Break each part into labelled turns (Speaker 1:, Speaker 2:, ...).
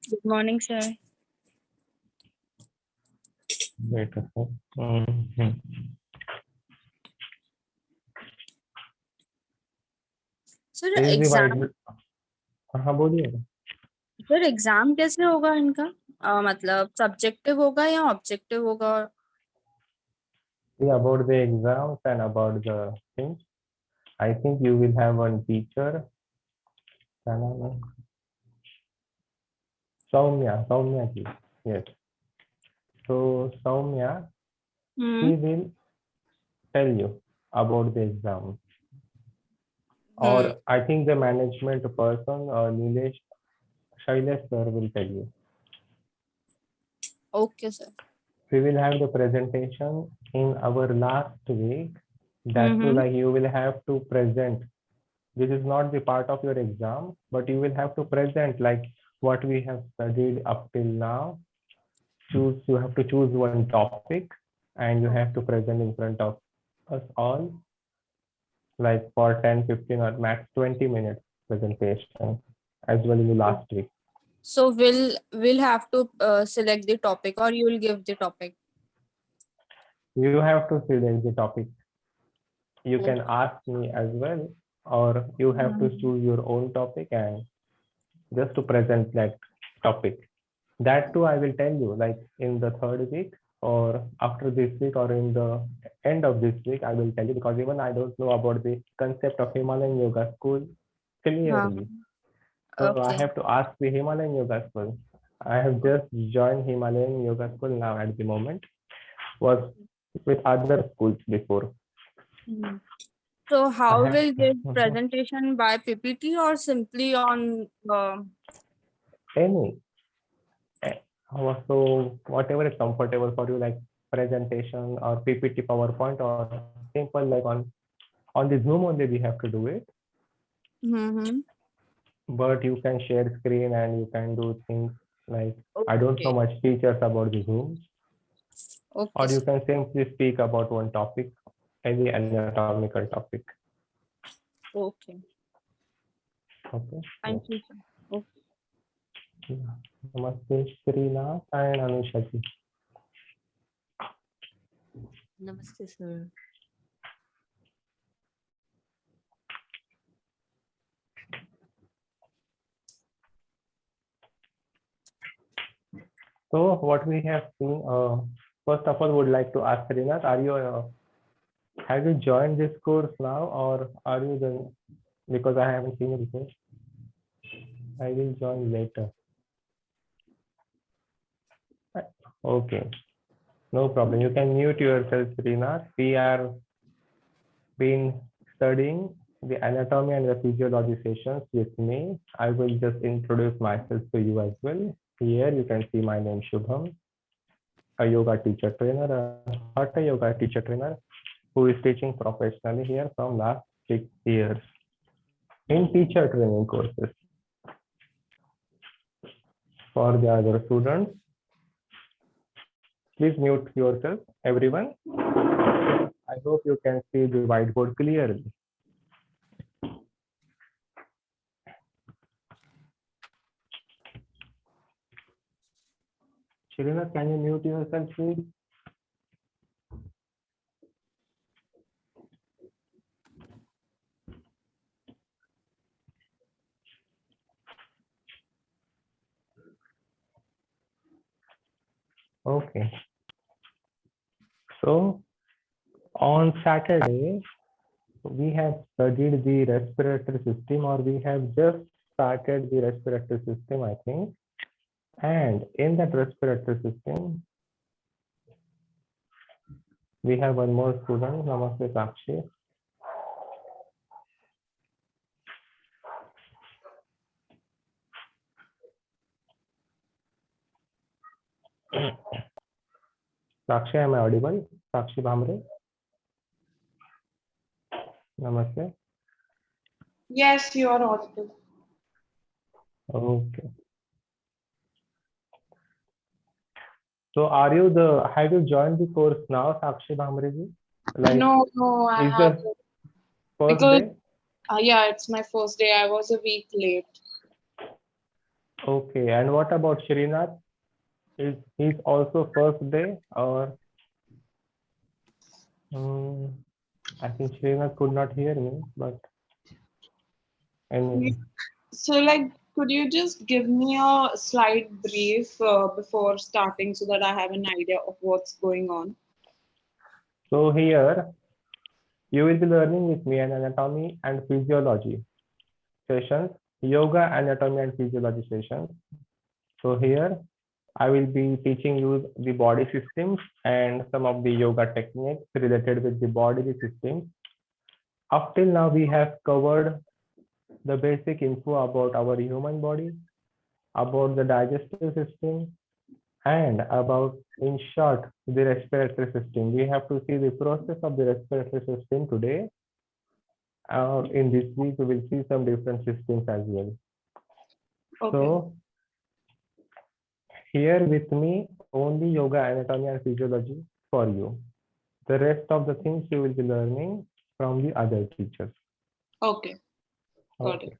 Speaker 1: Good morning, sir.
Speaker 2: Wait a sec. Mhm.
Speaker 1: Sir
Speaker 2: Is
Speaker 1: exam
Speaker 2: divided. हाँ बोलिए।
Speaker 1: Sir exam कैसे होगा इनका? मतलब सब्जेक्टिव होगा या ऑब्जेक्टिव होगा?
Speaker 2: Yeah, about the exams and about the things. I think you will have one teacher. क्या नाम है? Soumya ji. Yes. So Soumya,
Speaker 1: hmm
Speaker 2: she will tell you about the exam. Or I think the management person, Nilesh, Shailesh sir will tell you.
Speaker 1: Okay sir.
Speaker 2: We will have the presentation in our last week. That too, like you will have to present. This is not the part of your exam, but you will have to present like what we have studied up till now. You have to choose one topic and you have to present in front of us all, like for 10, 15 or max 20 minutes presentation as well in the last week.
Speaker 1: So we'll have to select the topic, or you will give the topic.
Speaker 2: You have to select the topic. You
Speaker 1: Okay.
Speaker 2: can ask me as well, or you have to choose your own topic and just to present that topic. That too, I will tell you, like in the third week or after this week or in the end of this week, I will tell you because even I don't know about the concept of Himalayan Yoga School
Speaker 1: हाँ.
Speaker 2: clearly. So I
Speaker 1: Okay.
Speaker 2: have to ask the Himalayan Yoga School. I have just joined Himalayan Yoga School now at the moment. Was with other schools before.
Speaker 1: So
Speaker 2: I
Speaker 1: how
Speaker 2: have
Speaker 1: will this presentation by PPT or simply on?
Speaker 2: any. So whatever is comfortable for you, like presentation or PPT, PowerPoint, or simple like on the Zoom only we have to do it. But you can share screen and you can do things like I don't know
Speaker 1: Okay.
Speaker 2: much features about the Zoom,
Speaker 1: Okay.
Speaker 2: or you
Speaker 1: Sir.
Speaker 2: can simply speak about one topic, any anatomical topic.
Speaker 1: Okay.
Speaker 2: Okay.
Speaker 1: Thank you, sir. Okay.
Speaker 2: Yeah. Namaste, Srinath and Anusha ji.
Speaker 3: Namaste, sir.
Speaker 2: So what we have seen, first of all, would like to ask Srinath, are you have you joined this course now, or are you the because I haven't seen it before? I will join later. Okay, no problem. You can mute yourself, Srinath. We are been studying the anatomy and the physiology sessions with me. I will just introduce myself to you as well. Here you can see my name Shubham, a yoga teacher trainer, a hatha yoga teacher trainer who is teaching professionally here from last 6 years in teacher training courses. For the other students, please mute yourself, everyone. I hope you can see the whiteboard clearly. Shirina, can you mute yourself, please? Okay. So on Saturday, we have studied the respiratory system, or we have just started the respiratory system, I think. And in that respiratory system, we have one more student, Namaste Sakshi. Sakshi, am I audible? Sakshi Bhamre. Namaste.
Speaker 4: Yes, you are audible.
Speaker 2: Okay. So have you joined the course now, Sakshi Bhamre ji? Like,
Speaker 4: No, I
Speaker 2: is
Speaker 4: haven't.
Speaker 2: the first
Speaker 4: Because,
Speaker 2: day?
Speaker 4: yeah, it's my first day. I was a week late.
Speaker 2: Okay, and what about Srinath? Is he's also first day or I think Srinath could not hear me, but anyway.
Speaker 4: So, like, could you just give me a slight brief before starting so that I have an idea of what's going on?
Speaker 2: So here you will be learning with me an anatomy and physiology sessions, yoga, anatomy and physiology sessions. So here I will be teaching you the body systems and some of the yoga techniques related with the bodily systems. Up till now, we have covered the basic info about our human body, about the digestive system, and about, in short, the respiratory system. We have to see the process of the respiratory system today. In this week, we will see some different systems as well.
Speaker 4: Okay.
Speaker 2: So here with me, only yoga, anatomy, and physiology for you. The rest of the things you will be learning from the other teachers.
Speaker 4: Okay. Got
Speaker 2: Okay.
Speaker 4: it.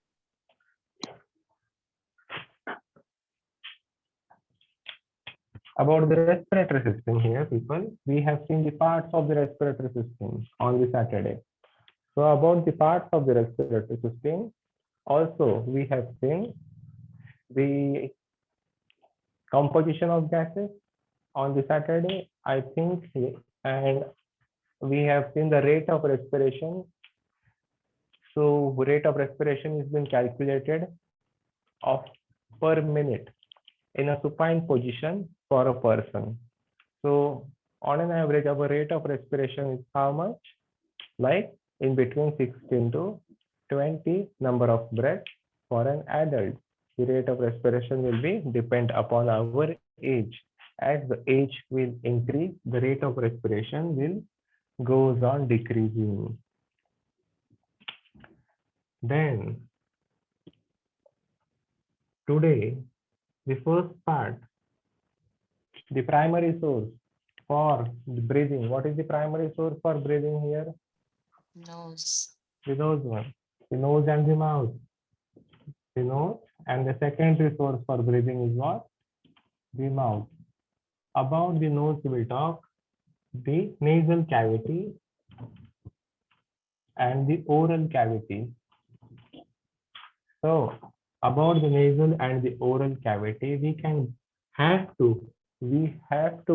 Speaker 2: About the respiratory system here, people, we have seen the parts of the respiratory system on the Saturday. So about the parts of the respiratory system, also we have seen the composition of gases on the Saturday, I think, and we have seen the rate of respiration. So rate of respiration has been calculated of per minute in a supine position for a person. So on an average, our rate of respiration is how much? Like in between 16 to 20 number of breaths for an adult. The rate of respiration will be depend upon our age. As the age will increase, the rate of respiration will goes on decreasing. Then today, the first part, the primary source for the breathing. What is the primary source for breathing here?
Speaker 3: Nose.
Speaker 2: The nose one, the nose and the mouth. The nose, and the secondary source for breathing is what? The mouth. About the nose, we will talk the nasal cavity and the oral cavity. So about the nasal and the oral cavity, we have to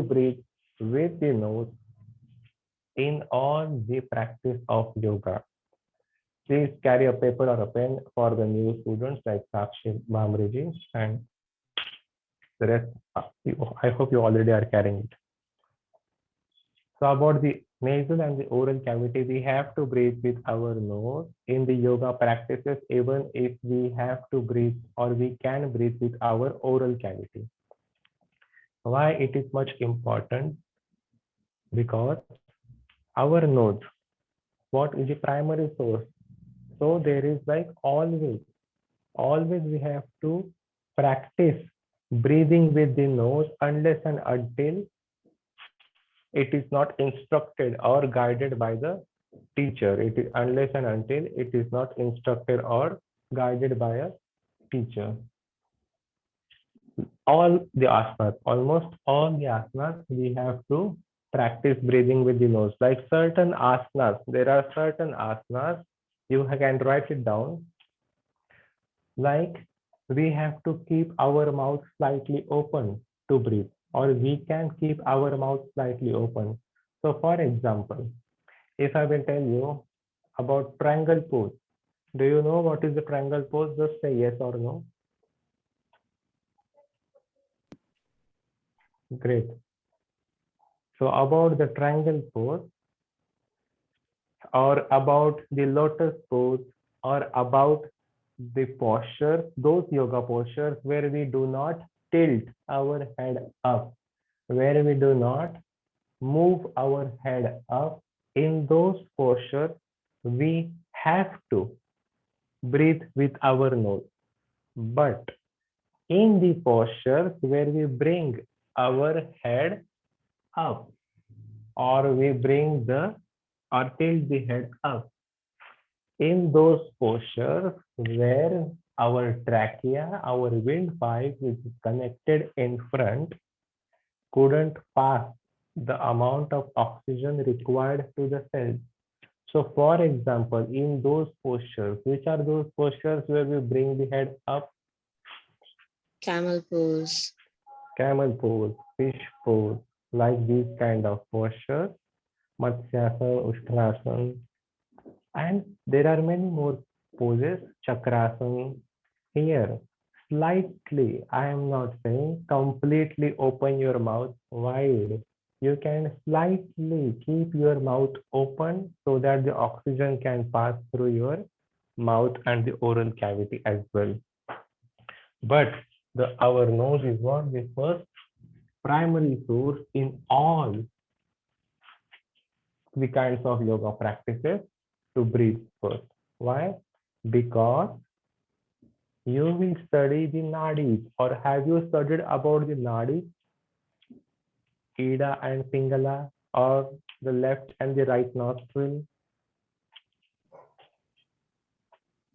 Speaker 2: breathe with the nose in all the practice of yoga. Please carry a paper or a pen for the new students like Sakshi Bhamriji and the rest. I hope you already are carrying it. So about the nasal and the oral cavity, we have to breathe with our nose in the yoga practices, even if we have to breathe or we can breathe with our oral cavity. Why it is much important? Because our nose, what is the primary source? So there is like always we have to practice breathing with the nose unless and until it is not instructed or guided by the teacher. It is unless and until it is not instructed or guided by a teacher. All the asanas, almost all the asanas, we have to practice breathing with the nose. Like certain asanas, there are certain asanas, you can write it down. Like we have to keep our mouth slightly open to breathe, or we can keep our mouth slightly open. So for example, if I will tell you about triangle pose, do you know what is the triangle pose? Just say yes or no. Great. So about the triangle pose, or about the lotus pose, or about the posture, those yoga postures where we do not tilt our head up, where we do not move our head up, in those postures, we have to breathe with our nose. But in the postures where we bring our head up, or we bring the or tilt the head up, in those postures where our trachea, our windpipe, which is connected in front, couldn't pass the amount of oxygen required to the cells. So for example, in those postures, which are those postures where we bring the head up?
Speaker 3: Camel pose.
Speaker 2: Camel pose, fish pose, like these kind of postures, Matsyasana, Ustrasana, and there are many more poses, Chakrasana. Here, slightly, I am not saying completely open your mouth wide. You can slightly keep your mouth open so that the oxygen can pass through your mouth and the oral cavity as well. But our nose is what the first primary source in all the kinds of yoga practices to breathe first. Why? Because you will study the nadis, or have you studied about the nadis, Ida and Pingala, or the left and the right nostril?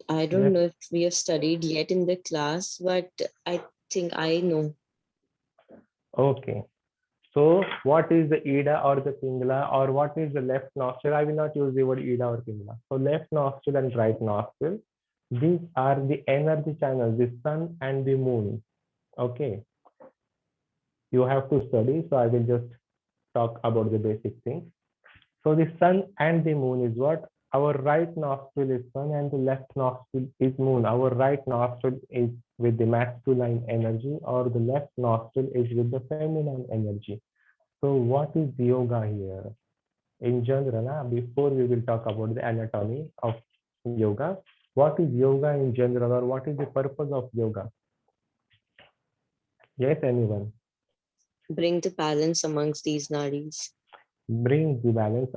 Speaker 3: I don't
Speaker 2: Yes.
Speaker 3: know if we have studied yet in the class, but I think I know.
Speaker 2: Okay. So what is the Ida or the Pingala, or what is the left nostril? I will not use the word Ida or Pingala. So left nostril and right nostril, these are the energy channels, the sun and the moon. Okay. You have to study, so I will just talk about the basic things. So the sun and the moon is what? Our right nostril is sun and the left nostril is moon. Our right nostril is with the masculine energy, or the left nostril is with the feminine energy. So what is yoga here? In general, before we will talk about the anatomy of yoga, what is yoga in general, or what is the purpose of yoga? Yes, anyone?
Speaker 3: Bring the balance amongst these nadis.
Speaker 2: Bring the balance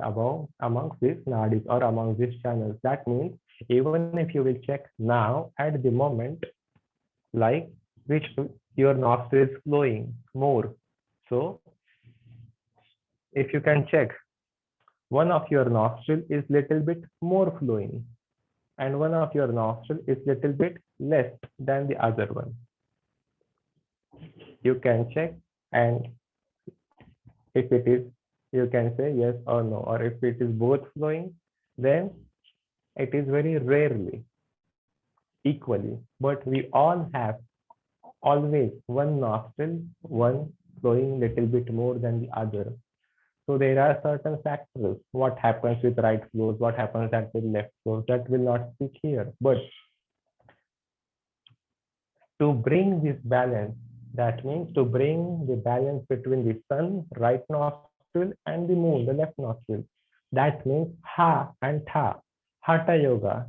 Speaker 2: amongst these nadis, or among these channels. That means even if you will check now at the moment, like which your nostril is flowing more. So if you can check, one of your nostril is little bit more flowing, and one of your nostril is little bit less than the other one. You can check, and if it is, you can say yes or no, or if it is both flowing, then it is very rarely equally, but we all have always one nostril, one flowing little bit more than the other. So there are certain factors, what happens with right flows, what happens at the left flows, that will not speak here. But to bring this balance, that means to bring the balance between the sun, right nostril, and the moon, the left nostril. That means ha and tha, hatha yoga.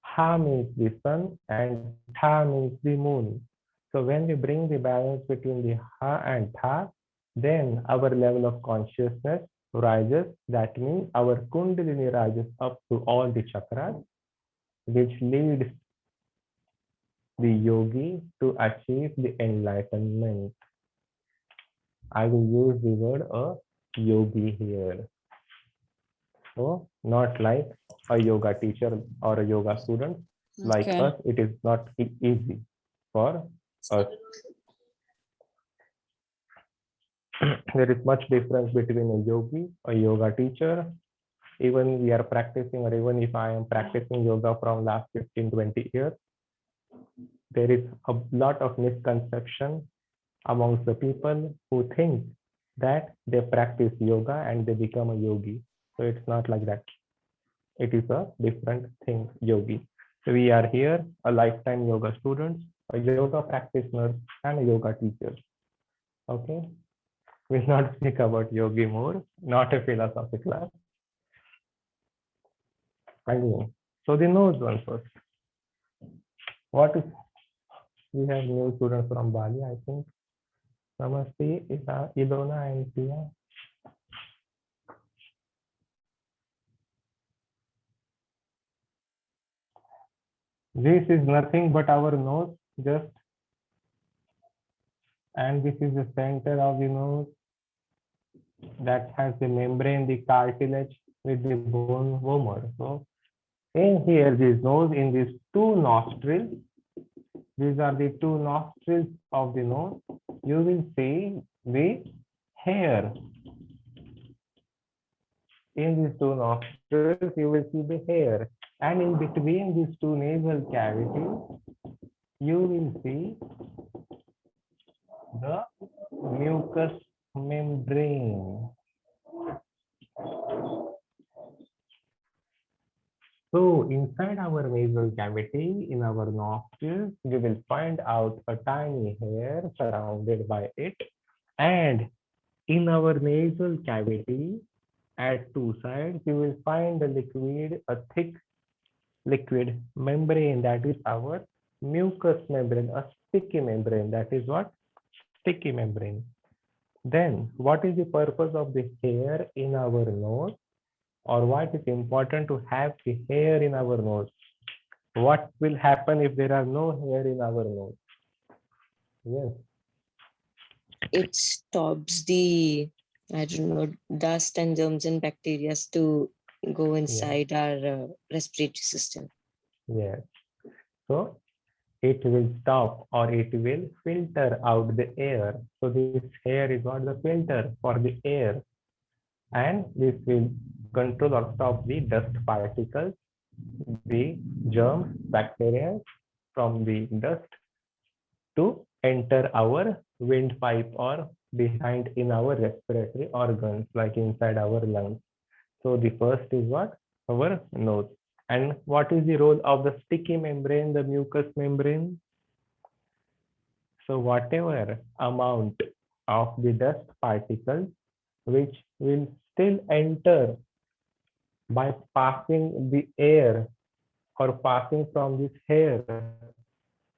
Speaker 2: Ha means the sun and tha means the moon. So when we bring the balance between the ha and tha, then our level of consciousness rises. That means our kundalini rises up to all the chakras, which leads the yogi to achieve the enlightenment. I will use the word a yogi here. So not like a yoga teacher or a yoga student. Like
Speaker 1: Okay.
Speaker 2: us, it is not easy for us. There is much difference between a yogi, a yoga teacher. Even we are practicing, or even if I am practicing yoga from last 15-20 years, there is a lot of misconception amongst the people who think that they practice yoga and they become a yogi. So it's not like that. It is a different thing, yogi. So we are here, a lifetime yoga students, a yoga practitioner, and a yoga teacher. Okay. We'll not speak about yogi more, not a philosophy class. Anyway, so the nose one first. What is, we have new students from Bali, I think. Namaste, Ilona and Tia. This is nothing but our nose, just, and this is the center of the nose that has the membrane, the cartilage with the bone vomer. So in here, this nose, in these two nostrils, These are the two nostrils of the nose. You will see the hair. In these two nostrils, you will see the hair. And in between these two nasal cavities, you will see the mucous membrane. So inside our nasal cavity, in our nostrils, you will find out a tiny hair surrounded by it. And in our nasal cavity, at two sides, you will find a thick liquid membrane, that is our mucous membrane, a sticky membrane. That is what? Sticky membrane. Then, what is the purpose of the hair in our nose? Or why it is important to have the hair in our nose? What will happen if there are no hair in our nose? Yes.
Speaker 3: It stops the, I don't know, dust and germs and bacteria to go inside our respiratory system.
Speaker 2: Yes. So it will stop or it will filter out the air. So this hair is what the filter for the air. And this will control or stop the dust particles, the germs, bacteria from the dust to enter our windpipe or behind in our respiratory organs, like inside our lungs. So the first is what? Our nose. And what is the role of the sticky membrane, the mucous membrane? So whatever amount of the dust particles which will still enter by passing the air or passing from this hair,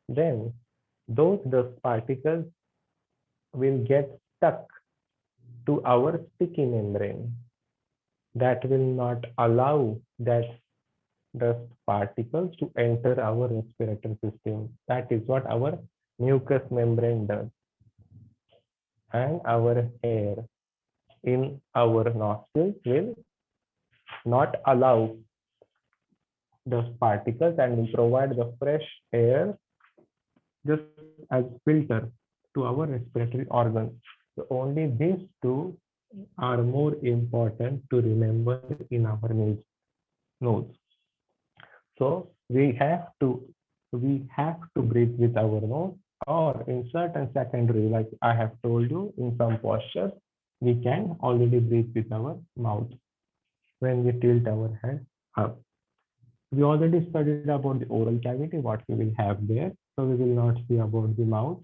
Speaker 2: then those dust particles will get stuck to our sticky membrane. That will not allow that dust particles to enter our respiratory system. That is what our mucous membrane does. And our hair in our nostrils will not allow dust particles and will provide the fresh air just as filter to our respiratory organs. So only these two are more important to remember in our nose. So we have to breathe with our nose, or in certain secondary, like I have told you, in some postures, we can already breathe with our mouth when we tilt our head up. We already studied about the oral cavity, what we will have there. So we will not see about the mouth.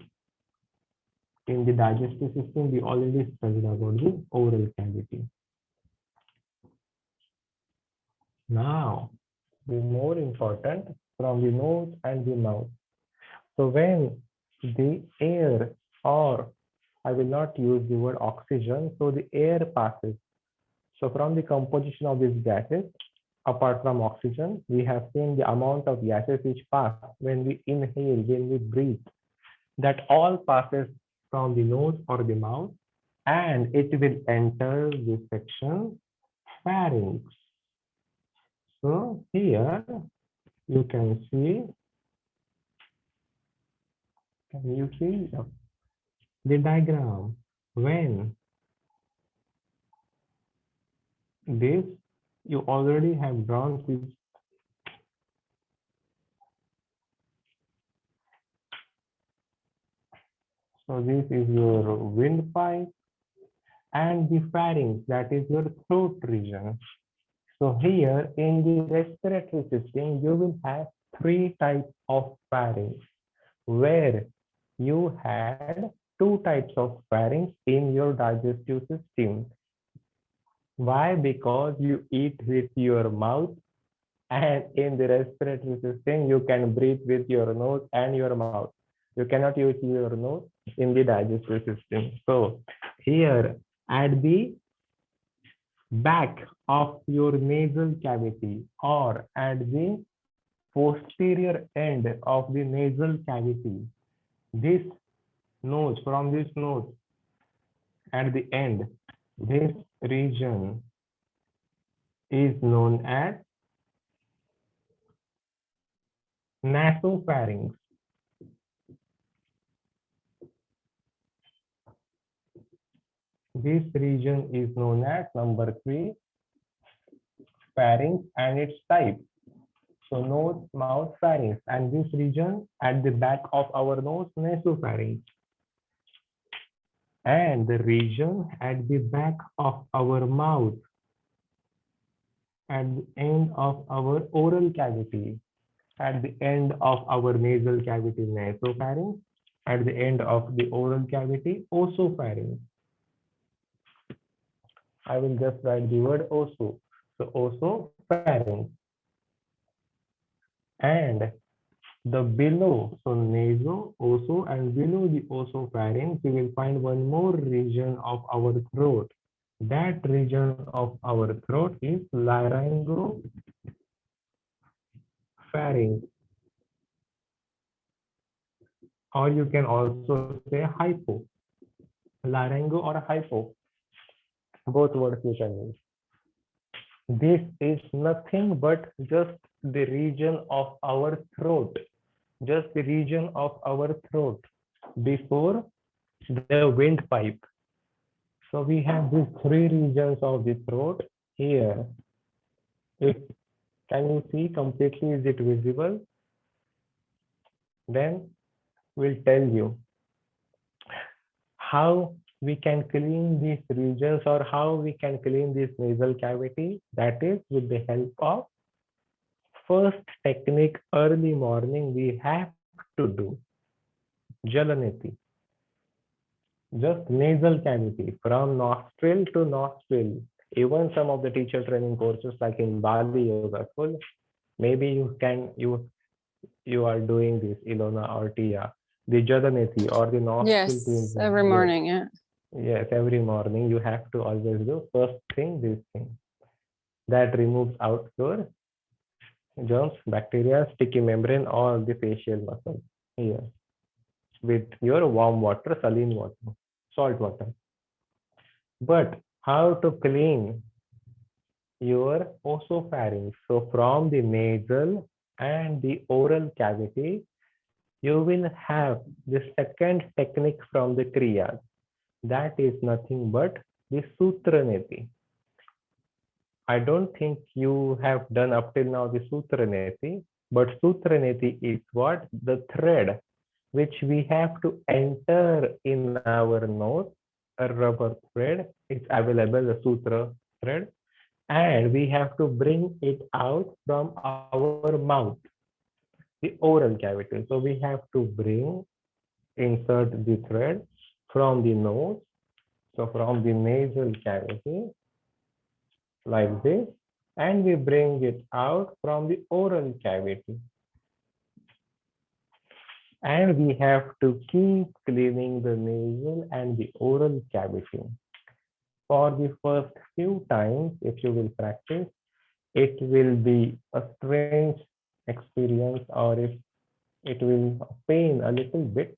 Speaker 2: In the digestive system, we already studied about the oral cavity. Now, the more important from the nose and the mouth. So when the air, or I will not use the word oxygen, so the air passes. So from the composition of these gases, apart from oxygen, we have seen the amount of gases which pass when we inhale, when we breathe. That all passes from the nose or the mouth, and it will enter the section pharynx. So here you can see the diagram? When this, you already have drawn this. So this is your windpipe and the pharynx, that is your throat region. So here in the respiratory system, you will have three types of pharynx, where you had two types of pharynx in your digestive system. Why? Because you eat with your mouth, and in the respiratory system, you can breathe with your nose and your mouth. You cannot use your nose in the digestive system. So here at the back of your nasal cavity, or at the posterior end of the nasal cavity, this nose, from this nose at the end, this region is known as nasopharynx. This region is known as number 3, pharynx and its type. So nose, mouth, pharynx, and this region at the back of our nose, nasopharynx. And the region at the back of our mouth, at the end of our oral cavity, at the end of our nasal cavity, nasopharynx, at the end of the oral cavity, osopharynx. I will just write the word oso. So osopharynx. And the below, so naso, oso, and below the osopharynx, we will find one more region of our throat. That region of our throat is laryngopharynx, or you can also say hypo, laryngo or hypo, both words you can use. This is nothing but just the region of our throat, just the region of our throat before the windpipe. So we have these 3 regions of the throat here. Can you see completely? Is it visible? Then we'll tell you how we can clean these regions or how we can clean this nasal cavity. That is with the help of first technique early morning we have to do. Jalaneti. Just nasal cavity from nostril to nostril. Even some of the teacher training courses like in Bali Yoga School, maybe you are doing this, Ilona or Tia, the Jalaneti or the nostril.
Speaker 5: Yes, every morning. Yeah.
Speaker 2: Yes, every morning you have to always do first thing, this thing. That removes out your germs, bacteria, sticky membrane, all the facial muscles here with your warm water, saline water, salt water. But how to clean your osopharynx? So from the nasal and the oral cavity, you will have the second technique from the Kriyas. That is nothing but the Sutra Neti. I don't think you have done up till now the Sutra Neti, but Sutra Neti is what? The thread which we have to enter in our nose, a rubber thread. It's available, the Sutra thread, and we have to bring it out from our mouth, the oral cavity. So we have to insert the thread from the nose, so from the nasal cavity, like this, and we bring it out from the oral cavity. And we have to keep cleaning the nasal and the oral cavity. For the first few times, if you will practice, it will be a strange experience, or it will pain a little bit,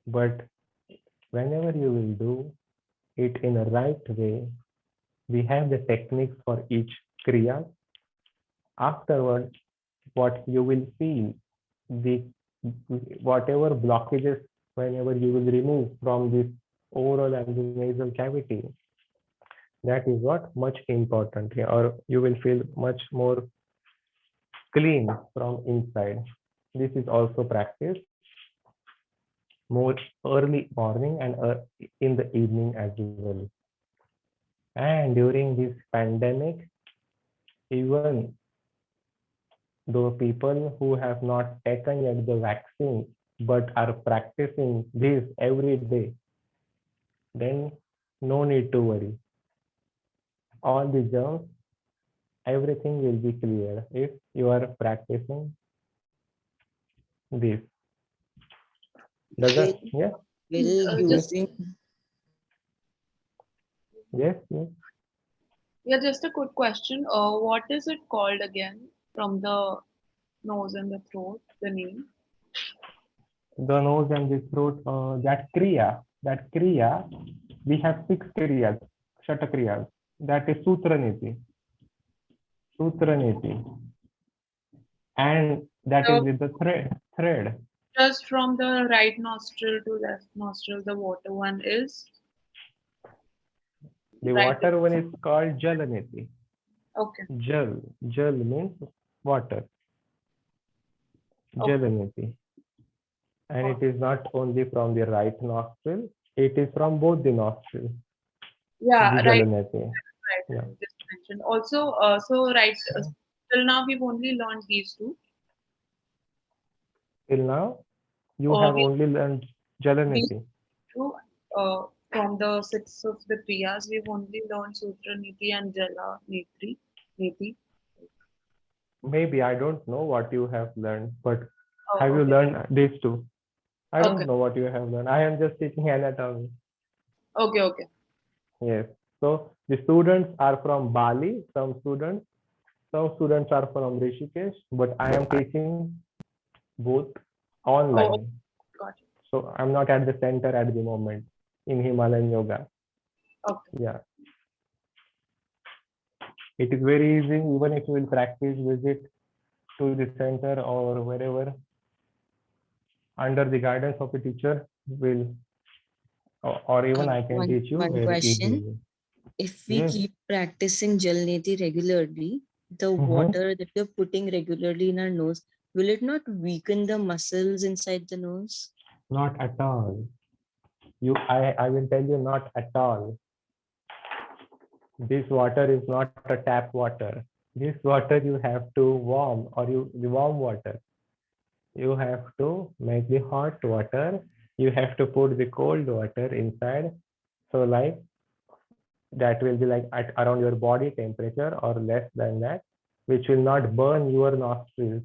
Speaker 2: but whenever you will do it in a right way, we have the techniques for each kriya. Afterwards, what you will feel, whatever blockages, whenever you will remove from this oral and the nasal cavity, that is what much important, or you will feel much more clean from inside. This is also practiced more early morning and in the evening as well. And during this pandemic, even though people who have not taken yet the vaccine but are practicing this every day, then no need to worry. All the germs, everything will be clear if you are practicing this. Does that, yeah?
Speaker 3: Will using
Speaker 2: Yes.
Speaker 4: Yeah, just a quick question. What is it called again from the nose and the throat, the name?
Speaker 2: The nose and the throat, that kriya, we have 6 kriyas, Shata kriyas. That is Sutra Niti. And that is with the thread.
Speaker 4: Just from the right nostril to left nostril, the water one is?
Speaker 2: The
Speaker 4: Right.
Speaker 2: water one is called Jalaneti.
Speaker 4: Okay.
Speaker 2: Jal means water.
Speaker 4: Okay.
Speaker 2: Jalaneti. And it is not only from the right nostril, it is from both the nostrils.
Speaker 4: Yeah,
Speaker 2: The
Speaker 4: right.
Speaker 2: Jalaneti.
Speaker 4: Right.
Speaker 2: Yeah.
Speaker 4: You just mentioned. Also, till now we've only learned these two.
Speaker 2: Till now, you have
Speaker 4: We
Speaker 2: only learned Jalaneti.
Speaker 4: two, from the 6 of the Kriyas, we've only learned Sutra Niti and Jala Niti.
Speaker 2: Maybe I don't know what you have learned, but
Speaker 4: Oh,
Speaker 2: have you
Speaker 4: okay.
Speaker 2: learned these two? I
Speaker 4: Okay.
Speaker 2: don't know what you have learned. I am just teaching anatomy.
Speaker 4: Okay, okay.
Speaker 2: Yes. So the students are from Bali, some students are from Rishikesh, but I am teaching both online.
Speaker 4: Got it.
Speaker 2: So I'm not at the center at the moment in Himalayan yoga.
Speaker 4: Okay.
Speaker 2: Yeah. It is very easy, even if you will practice, visit to the center or wherever under the guidance of a teacher will, or even I can teach you
Speaker 3: One
Speaker 2: very
Speaker 3: question.
Speaker 2: easily.
Speaker 3: If we
Speaker 2: Yes.
Speaker 3: keep practicing Jalneti regularly, the
Speaker 2: Mhm.
Speaker 3: water that we're putting regularly in our nose, will it not weaken the muscles inside the nose?
Speaker 2: Not at all. I will tell you, not at all. This water is not a tap water. This water you have to warm, or the warm water. You have to make the hot water. You have to put the cold water inside. So like that will be like at around your body temperature or less than that, which will not burn your nostrils.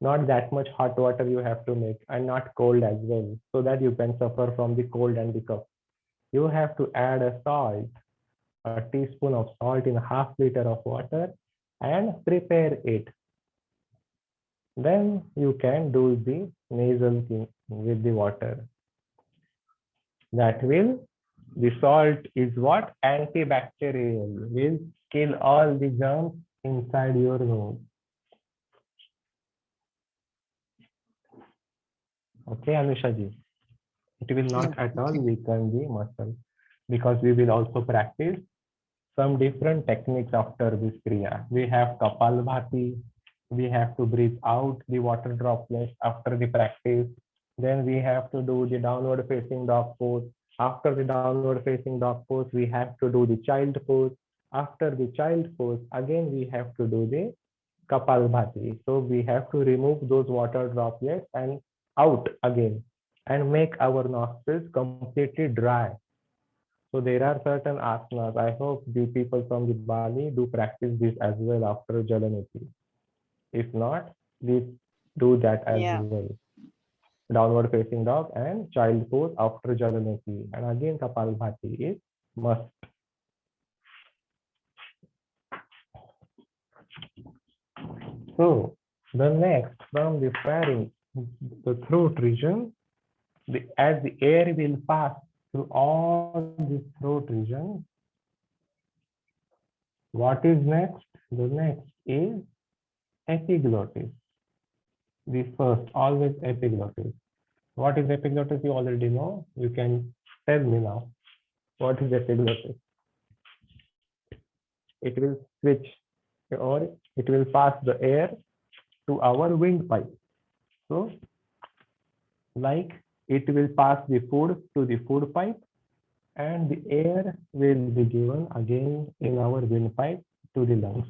Speaker 2: Not that much hot water you have to make, and not cold as well, so that you can suffer from the cold and the cough. You have to add a salt, a teaspoon of salt in half liter of water, and prepare it. Then you can do the nasal thing with the water. That will, the salt is what? Antibacterial, will kill all the germs inside your nose. Okay, Anusha ji. It will not at all weaken the muscle, because we will also practice some different techniques after this kriya. We have Kapalbhati. We have to breathe out the water droplets after the practice. Then we have to do the downward facing dog pose. After the downward facing dog pose, we have to do the child pose. After the child pose, again we have to do the Kapalbhati. So we have to remove those water droplets and out again, and make our nostrils completely dry. So there are certain asanas. I hope the people from the Bali do practice this as well after Jalaneti. If not, please do that as
Speaker 5: Yeah.
Speaker 2: well. Downward facing dog and child pose after Jalaneti. And again, Kapalbhati is must. So the next, from the pharynx, the throat region, as the air will pass through all the throat region, what is next? The next is epiglottis. The first, always epiglottis. What is epiglottis? You already know. You can tell me now. What is epiglottis? It will switch, or it will pass the air to our windpipe. So, like it will pass the food to the food pipe, and the air will be given again in our windpipe to the lungs.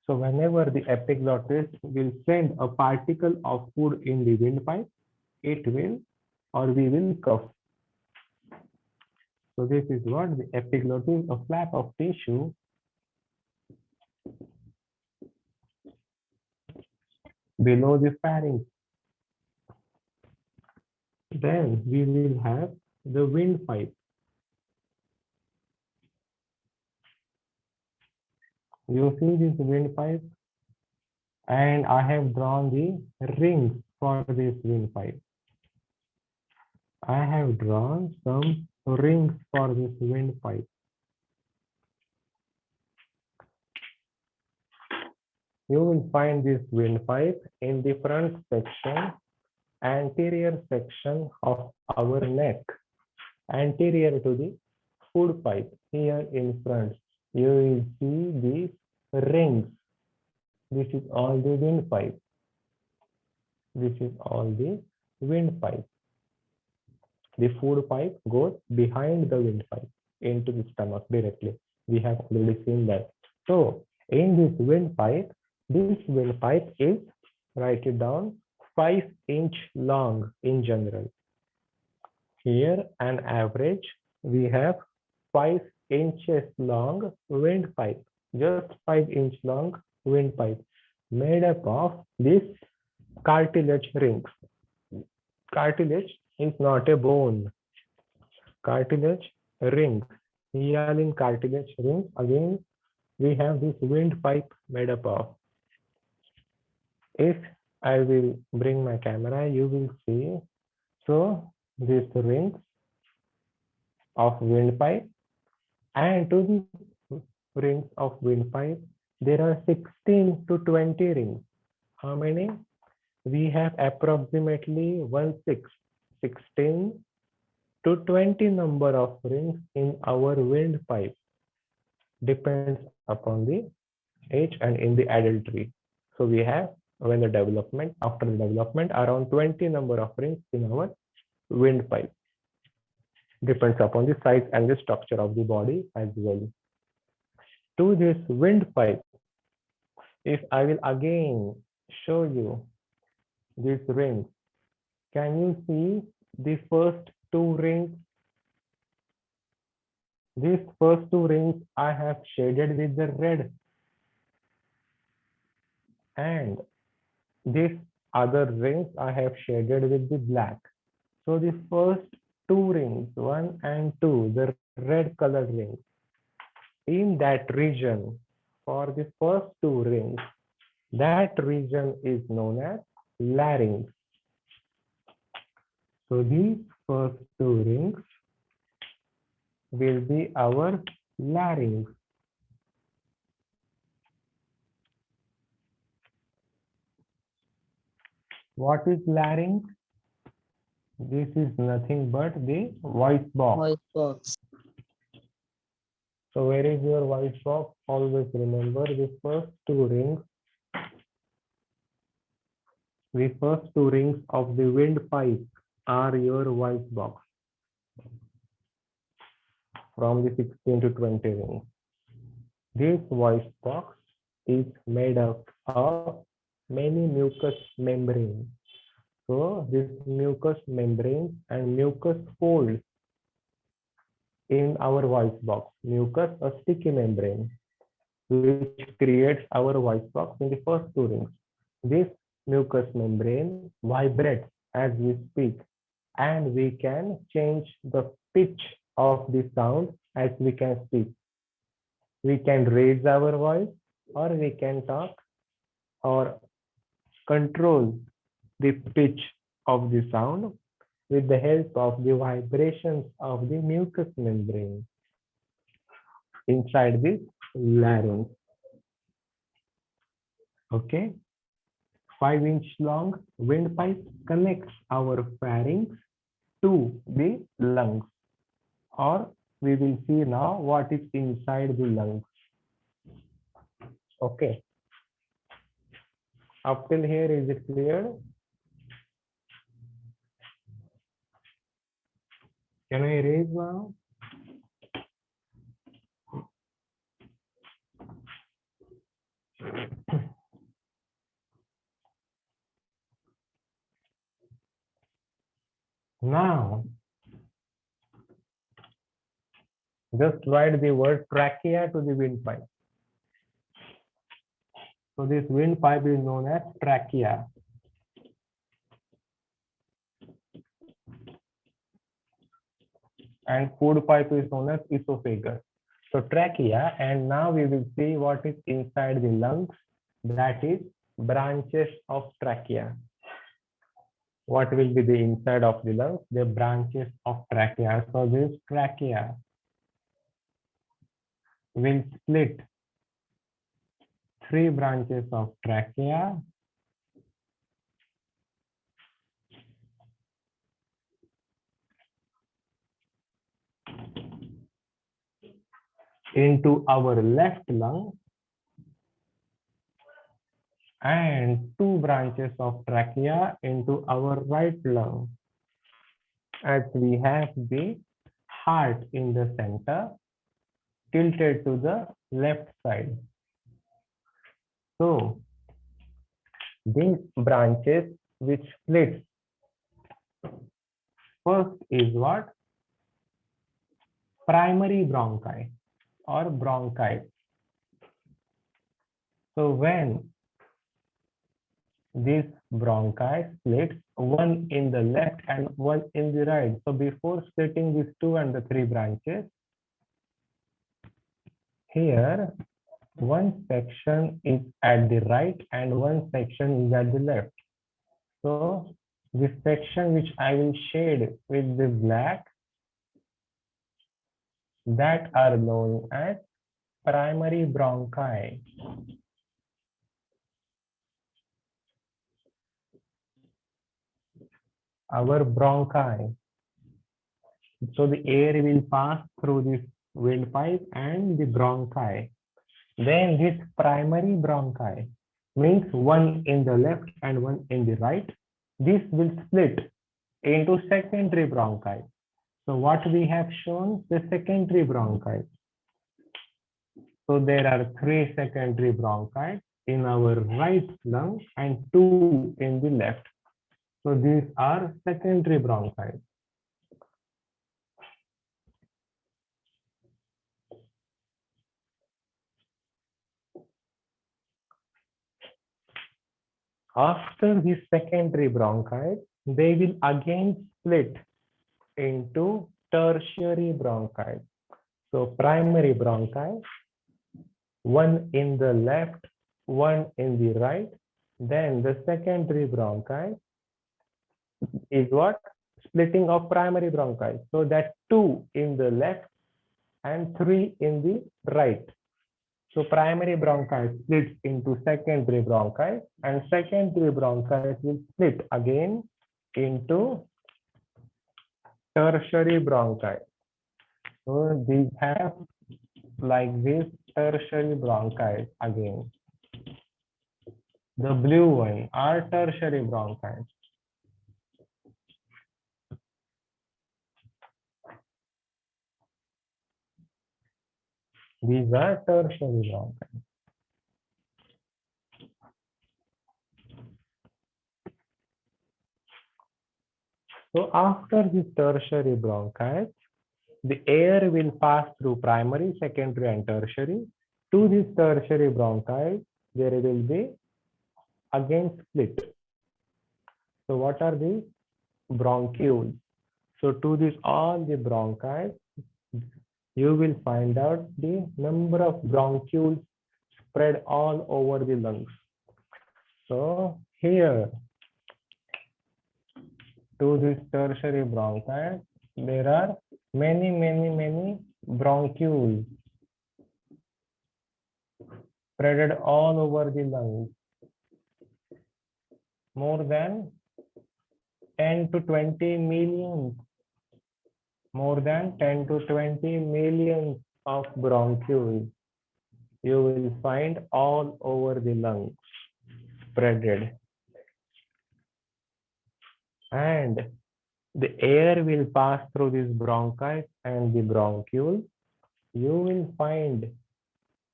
Speaker 2: So whenever the epiglottis will send a particle of food in the windpipe, it will, or we will cough. So this is what the epiglottis, a flap of tissue below the pharynx. Then we will have the windpipe. You see this windpipe, and I have drawn the rings for this windpipe. I have drawn some rings for this windpipe. You will find this windpipe in the front section, anterior section of our neck, anterior to the food pipe. Here in front, you will see these rings. This is all the windpipe. This is all the windpipe. The food pipe goes behind the windpipe into the stomach directly. We have already seen that. So in this windpipe is, write it down, 5-inch long in general. Here an average, we have 5 inches long windpipe, just 5-inch long windpipe made up of this cartilage rings. Cartilage is not a bone. Cartilage rings. Hyaline cartilage rings. Again, we have this windpipe made up of. If I will bring my camera, you will see. So these rings of windpipe, and to the rings of windpipe, there are 16 to 20 rings. How many? We have approximately 16 to 20 number of rings in our windpipe. Depends upon the age and in the adultery. So we have, when the development, after the development, around 20 number of rings in our windpipe. Depends upon the size and the structure of the body as well. To this windpipe, if I will again show you this ring, can you see the first two rings? These first two rings I have shaded with the red, and these other rings I have shaded with the black. So the first two rings, 1 and 2, the red colored rings, in that region, for the first two rings, that region is known as larynx. So these first two rings will be our larynx. What is larynx? This is nothing but the voice box.
Speaker 3: Voice box.
Speaker 2: So where is your voice box? Always remember the first two rings. The first two rings of the windpipe are your voice box from the 16 to 20 rings. This voice box is made up of many mucous membranes. So this mucous membrane and mucus folds in our voice box. Mucus, a sticky membrane, which creates our voice box in the first two rings. This mucous membrane vibrates as we speak, and we can change the pitch of the sound as we can speak. We can raise our voice, or we can talk or control the pitch of the sound with the help of the vibrations of the mucous membrane inside the larynx. Okay. 5-inch long windpipe connects our pharynx to the lungs, or we will see now what is inside the lungs. Okay. Up till here, is it clear? Can I erase now? Now, just write the word trachea to the windpipe. So this windpipe is known as trachea. And food pipe is known as esophagus. So trachea, and now we will see what is inside the lungs, that is branches of trachea. What will be the inside of the lungs? The branches of trachea. So this trachea will split 3 branches of trachea into our left lung, and 2 branches of trachea into our right lung, as we have the heart in the center tilted to the left side. So these branches which splits, first is what? Primary bronchi or bronchi. So when this bronchi splits, one in the left and one in the right. So before splitting these 2 and the 3 branches, here one section is at the right and one section is at the left. So this section which I will shade with the black, that are known as primary bronchi. Our bronchi. So the air will pass through this windpipe and the bronchi. Then this primary bronchi means one in the left and one in the right. This will split into secondary bronchi. So what we have shown, the secondary bronchi. So there are 3 secondary bronchi in our right lung and 2 in the left. So these are secondary bronchi. After the secondary bronchi, they will again split into tertiary bronchi. So primary bronchi, one in the left, one in the right. Then the secondary bronchi is what? Splitting of primary bronchi. So that 2 in the left and 3 in the right. So primary bronchi splits into secondary bronchi, and secondary bronchi will split again into tertiary bronchi. So these have like this tertiary bronchi again. The blue one are tertiary bronchi. These are tertiary bronchi. So after this tertiary bronchi, the air will pass through primary, secondary, and tertiary. To this tertiary bronchi, there will be again split. So what are these? Bronchioles. So to this all the bronchi, you will find out the number of bronchioles spread all over the lungs. So here, to this tertiary bronchi, there are many bronchioles spread all over the lungs. More than 10 to 20 million. More than 10 to 20 million of bronchioles you will find all over the lungs spreaded. And the air will pass through these bronchi and the bronchioles. You will find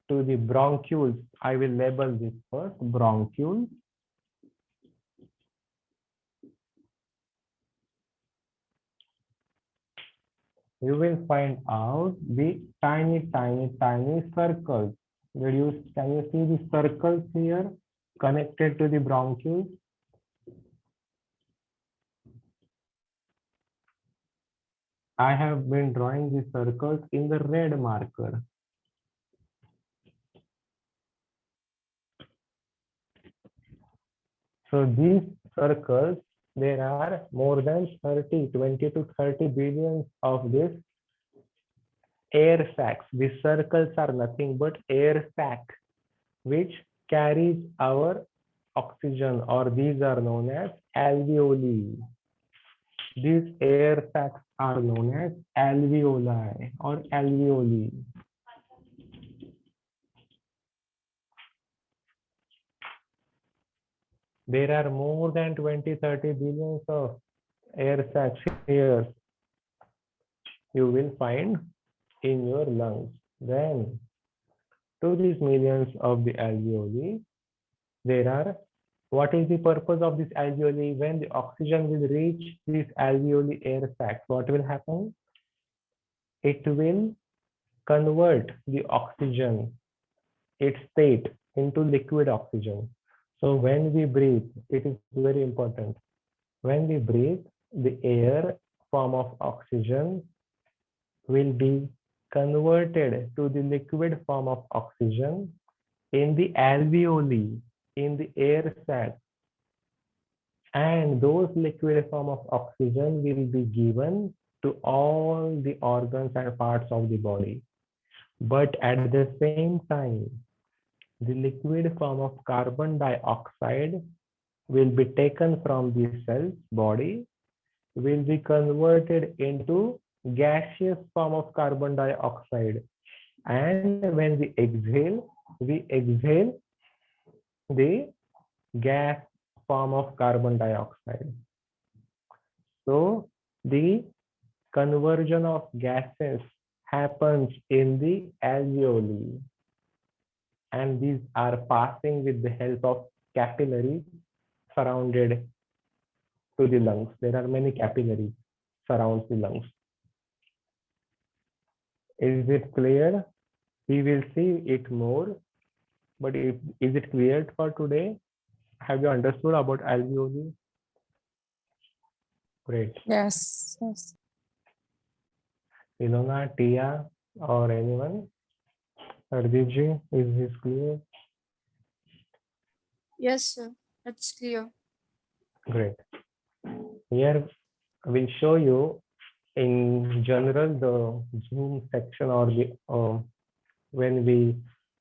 Speaker 2: to the bronchioles, I will label this first, bronchioles. You will find out the tiny circles. Can you see the circles here connected to the bronchioles? I have been drawing the circles in the red marker. So these circles, there are more than 20 to 30 billion of these air sacs. These circles are nothing but air sac, which carries our oxygen, or these are known as alveoli. These air sacs are known as alveoli or alveoli. There are more than 20-30 billions of air sacs here you will find in your lungs. Then to these millions of the alveoli, there are, what is the purpose of this alveoli? When the oxygen will reach this alveoli air sac, what will happen? It will convert the oxygen, its state, into liquid oxygen. So when we breathe, it is very important. When we breathe, the air form of oxygen will be converted to the liquid form of oxygen in the alveoli, in the air sac. And those liquid form of oxygen will be given to all the organs and parts of the body. But at the same time, the liquid form of carbon dioxide will be taken from the cell's body, will be converted into gaseous form of carbon dioxide. And when we exhale the gas form of carbon dioxide. So the conversion of gases happens in the alveoli, and these are passing with the help of capillaries surrounded to the lungs. There are many capillaries surrounds the lungs. Is it clear? We will see it more, but is it clear for today? Have you understood about alveoli? Great.
Speaker 5: Yes. Yes.
Speaker 2: Ilona, Tia, or anyone? Ardiji, is this clear?
Speaker 1: Yes, sir. That's clear.
Speaker 2: Great. Here we'll show you in general the zoom section, or the when we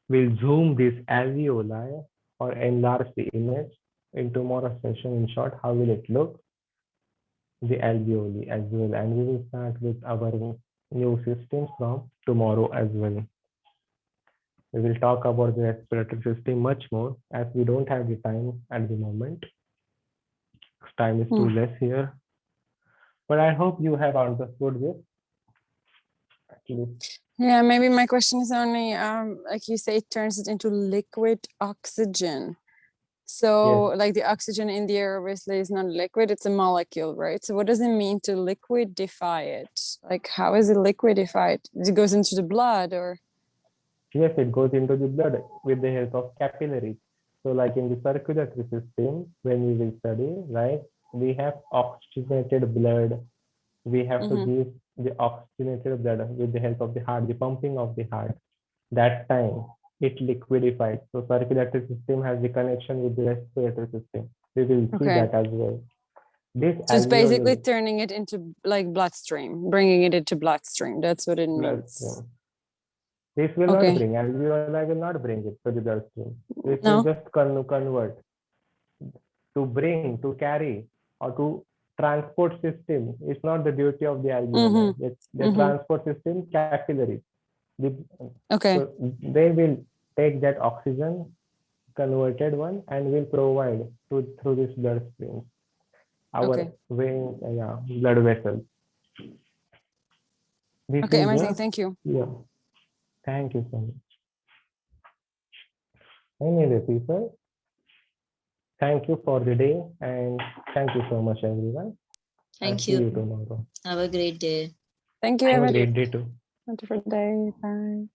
Speaker 2: will zoom this alveoli or enlarge the image in tomorrow's session. In short, how will it look? The alveoli as well, and we will start with our new systems from tomorrow as well. We will talk about the respiratory system much more, as we don't have the time at the moment. Time is too less here. But I hope you have understood this. Actually,
Speaker 5: Yeah, maybe my question is only, like you say, it turns it into liquid oxygen. So
Speaker 2: yes.
Speaker 5: like the oxygen in the air obviously is not liquid, it's a molecule, right? So what does it mean to liquidify it? Like how is it liquidified? It goes into the blood or?
Speaker 2: Yes, it goes into the blood with the help of capillaries. So like in the circulatory system, when we will study, right, we have oxygenated blood. We have to give the oxygenated blood with the help of the heart, the pumping of the heart. That time it liquidifies. So circulatory system has the connection with the respiratory system. We will see that as well. This
Speaker 5: So it's basically
Speaker 2: alveoli,
Speaker 5: turning it into like bloodstream, bringing it into bloodstream. That's what it means.
Speaker 2: bloodstream. This will not bring, alveoli will not bring it to the bloodstream. This will just convert. To bring, to carry, or to transport system is not the duty of the alveoli. The transport system, capillaries. So they will take that oxygen, converted one, and will provide through this bloodstream, our veins, blood vessels. This
Speaker 5: okay, amazing. Thank you.
Speaker 2: Yeah. Thank you so much. Any other people? Thank you for the day, and thank you so much, everyone.
Speaker 3: Thank
Speaker 2: you.
Speaker 3: you.
Speaker 2: See you tomorrow.
Speaker 3: Have a great day.
Speaker 5: Thank you.
Speaker 2: Have a great day too.
Speaker 5: Wonderful day. Bye.